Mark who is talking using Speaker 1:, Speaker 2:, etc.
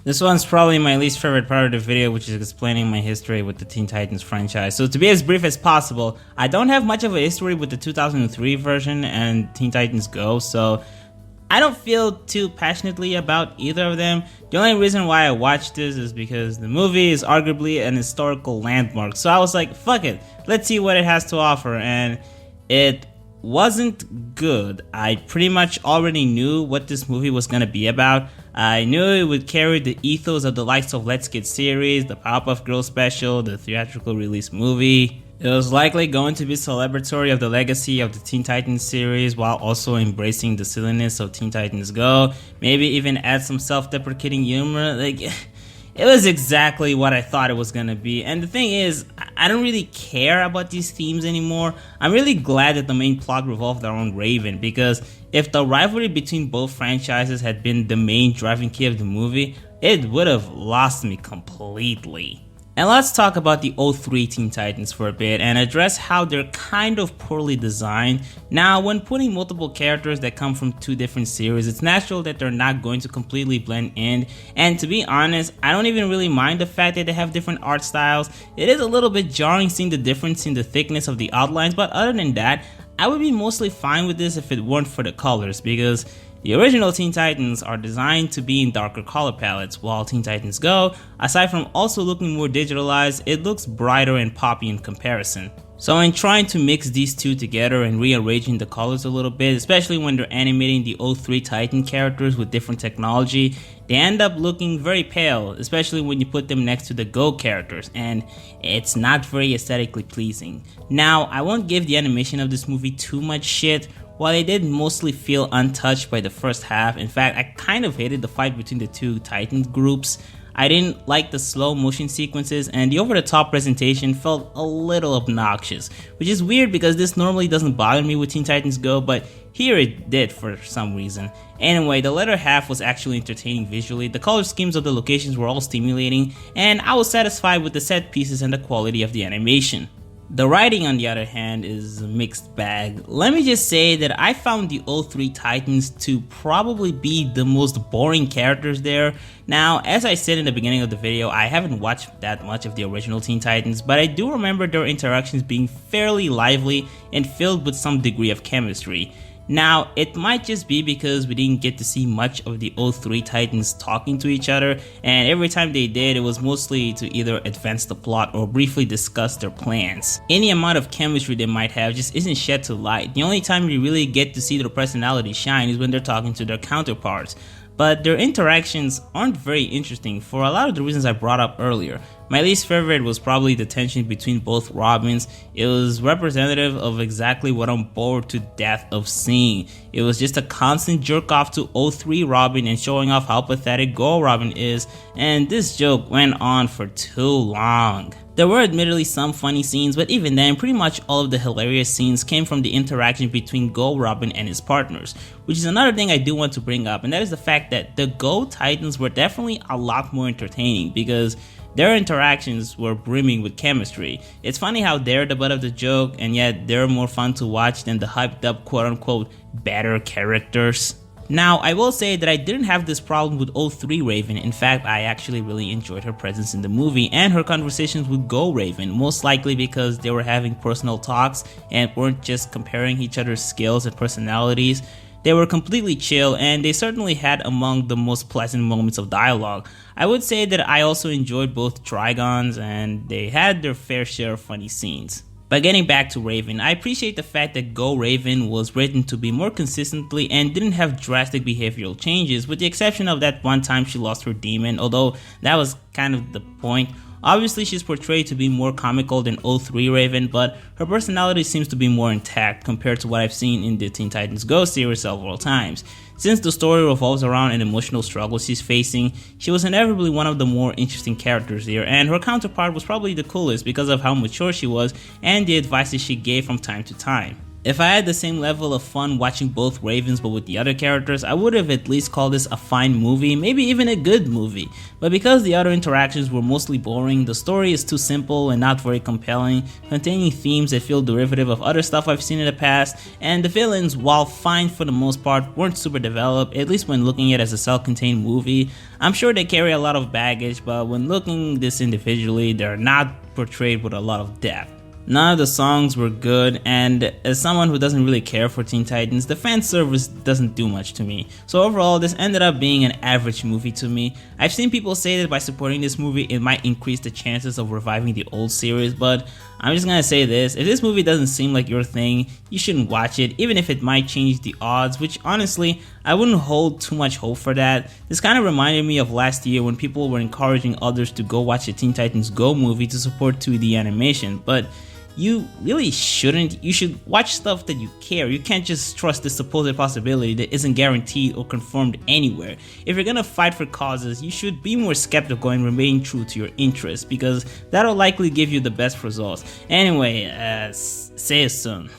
Speaker 1: This one's probably my least favorite part of the video, which is explaining my history with the Teen Titans franchise. So to be as brief as possible, I don't have much of a history with the 2003 version and Teen Titans Go, so I don't feel too passionately about either of them. The only reason why I watched this is because the movie is arguably an historical landmark. So I was like, fuck it, let's see what it has to offer, and it wasn't good. I pretty much already knew what this movie was gonna be about. I knew it would carry the ethos of the likes of Let's Get series, the Powerpuff Girls special, the theatrical release movie. It was likely going to be celebratory of the legacy of the Teen Titans series while also embracing the silliness of Teen Titans Go. Maybe even add some self-deprecating humor. Like, it was exactly what I thought it was gonna be. And the thing is, I don't really care about these themes anymore. I'm really glad that the main plot revolved around Raven, because if the rivalry between both franchises had been the main driving key of the movie, it would have lost me completely. And let's talk about the 03 Teen Titans for a bit and address how they're kind of poorly designed. Now, when putting multiple characters that come from two different series, it's natural that they're not going to completely blend in. And to be honest, I don't even really mind the fact that they have different art styles. It is a little bit jarring seeing the difference in the thickness of the outlines, but other than that, I would be mostly fine with this if it weren't for the colors, because the original Teen Titans are designed to be in darker color palettes, while Teen Titans Go, aside from also looking more digitalized, it looks brighter and poppy in comparison. So in trying to mix these two together and rearranging the colors a little bit, especially when they're animating the 03 Titan characters with different technology, they end up looking very pale, especially when you put them next to the Go characters, and it's not very aesthetically pleasing. Now, I won't give the animation of this movie too much shit. While I did mostly feel untouched by the first half, in fact, I kind of hated the fight between the two Titan groups. I didn't like the slow motion sequences, and the over-the-top presentation felt a little obnoxious, which is weird because this normally doesn't bother me with Teen Titans Go, but here it did for some reason. Anyway, the latter half was actually entertaining visually, the color schemes of the locations were all stimulating, and I was satisfied with the set pieces and the quality of the animation. The writing, on the other hand, is a mixed bag. Let me just say that I found the 03 Titans to probably be the most boring characters there. Now, as I said in the beginning of the video, I haven't watched that much of the original Teen Titans, but I do remember their interactions being fairly lively and filled with some degree of chemistry. Now, it might just be because we didn't get to see much of the 03 Titans talking to each other, and every time they did, it was mostly to either advance the plot or briefly discuss their plans. Any amount of chemistry they might have just isn't shed to light. The only time we really get to see their personality shine is when they're talking to their counterparts. But their interactions aren't very interesting for a lot of the reasons I brought up earlier. My least favorite was probably the tension between both Robins. It was representative of exactly what I'm bored to death of seeing. It was just a constant jerk off to 03 Robin and showing off how pathetic Go Robin is, and this joke went on for too long. There were admittedly some funny scenes, but even then, pretty much all of the hilarious scenes came from the interaction between Go Robin and his partners, which is another thing I do want to bring up, and that is the fact that the Go Titans were definitely a lot more entertaining because their interactions were brimming with chemistry. It's funny how they're the butt of the joke, and yet they're more fun to watch than the hyped up quote-unquote better characters. Now, I will say that I didn't have this problem with 03 Raven. In fact, I actually really enjoyed her presence in the movie and her conversations with Go Raven, most likely because they were having personal talks and weren't just comparing each other's skills and personalities. They were completely chill, and they certainly had among the most pleasant moments of dialogue. I would say that I also enjoyed both Trigons, and they had their fair share of funny scenes. But getting back to Raven, I appreciate the fact that Go Raven was written to be more consistently and didn't have drastic behavioral changes, with the exception of that one time she lost her demon, although that was kind of the point. Obviously, she's portrayed to be more comical than 03 Raven, but her personality seems to be more intact compared to what I've seen in the Teen Titans Go series several times. Since the story revolves around an emotional struggle she's facing, she was inevitably one of the more interesting characters here, and her counterpart was probably the coolest because of how mature she was and the advices she gave from time to time. If I had the same level of fun watching both Ravens but with the other characters, I would have at least called this a fine movie, maybe even a good movie. But because the other interactions were mostly boring, the story is too simple and not very compelling, containing themes that feel derivative of other stuff I've seen in the past, and the villains, while fine for the most part, weren't super developed, at least when looking at it as a self-contained movie. I'm sure they carry a lot of baggage, but when looking this individually, they're not portrayed with a lot of depth. None of the songs were good, and as someone who doesn't really care for Teen Titans, the fan service doesn't do much to me. So overall, this ended up being an average movie to me. I've seen people say that by supporting this movie, it might increase the chances of reviving the old series, but I'm just gonna say this: if this movie doesn't seem like your thing, you shouldn't watch it, even if it might change the odds, which honestly, I wouldn't hold too much hope for that. This kind of reminded me of last year when people were encouraging others to go watch the Teen Titans Go movie to support 2D animation, but you really shouldn't. You should watch stuff that you care. You can't just trust this supposed possibility that isn't guaranteed or confirmed anywhere. If you're gonna fight for causes, you should be more skeptical and remain true to your interests, because that'll likely give you the best results. Anyway, see you soon.